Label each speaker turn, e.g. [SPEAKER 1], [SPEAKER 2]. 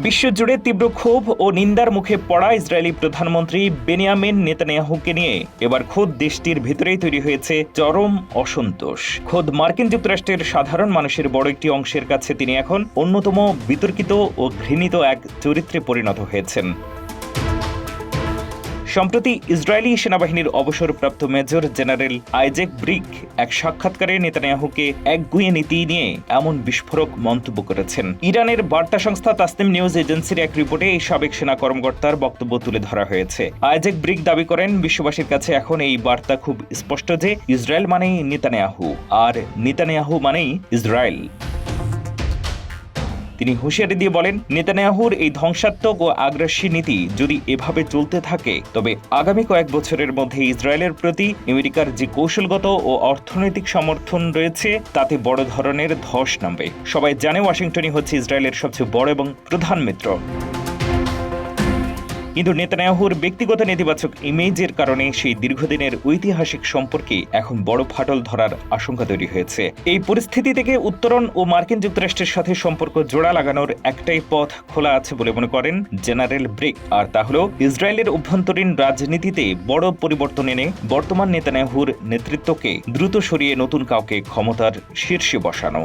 [SPEAKER 1] বিশ্বজুড়ে তীব্র ক্ষোভ ও নিন্দার মুখে পড়া ইসরায়েলি প্রধানমন্ত্রী বেনিয়ামিন নেতানিয়াহুকে নিয়ে এবার খোদ দেশটির ভেতরেই তৈরি হয়েছে চরম অসন্তোষ। খোদ মার্কিন যুক্তরাষ্ট্রের সাধারণ মানুষের বড় একটি অংশের কাছে তিনি এখন অন্যতম বিতর্কিত ও ঘৃণিত এক চরিত্রে পরিণত হয়েছেন। সম্প্রতি ইসরায়েলি সেনাবাহিনীর অবসরপ্রাপ্ত মেজর জেনারেল আইজ্যাক ব্রিক এক সাক্ষাৎকারে নেতানিয়াহুকে একগুঁয়ে নীতি নিয়ে এমন বিস্ফোরক মন্তব্য করেছেন। ইরানের বার্তা সংস্থা তাসনিম নিউজ এজেন্সির এক রিপোর্টে এই সাবেক সেনা কর্মকর্তার বক্তব্য তুলে ধরা হয়েছে। আইজ্যাক ব্রিক দাবি করেন, বিশ্ববাসীর কাছে এখন এই বার্তা খুব স্পষ্ট যে ইসরায়েল মানেই নেতানিয়াহু, আর নেতানিয়াহু মানেই ইসরায়েল। তিনি হুঁশিয়ারি দিয়ে বলেন, নেতানিয়াহুর এই ধ্বংসাত্মক ও আগ্রাসী নীতি যদি এভাবে চলতে থাকে তবে আগামী কয়েক বছরের মধ্যে ইসরায়েলের প্রতি আমেরিকার যে কৌশলগত ও অর্থনৈতিক সমর্থন রয়েছে তাতে বড় ধরনের ধস নামবে। সবাই জানে ওয়াশিংটনই হচ্ছে ইসরায়েলের সবচেয়ে বড় এবং প্রধান মিত্র। কিন্তু নেতানিয়াহুর ব্যক্তিগত নেতিবাচক ইমেজের কারণে সেই দীর্ঘদিনের ঐতিহাসিক সম্পর্কে এখন বড় ফাটল ধরার আশঙ্কা তৈরি হয়েছে। এই পরিস্থিতি থেকে উত্তরণ ও মার্কিন যুক্তরাষ্ট্রের সাথে সম্পর্ক জোড়া লাগানোর একটাই পথ খোলা আছে বলে মনে করেন জেনারেল ব্রিক, আর তা হল ইসরায়েলের অভ্যন্তরীণ রাজনীতিতে বড় পরিবর্তন এনে বর্তমান নেতানিয়াহুর নেতৃত্বকে দ্রুত সরিয়ে নতুন কাউকে ক্ষমতার শীর্ষে বসানো।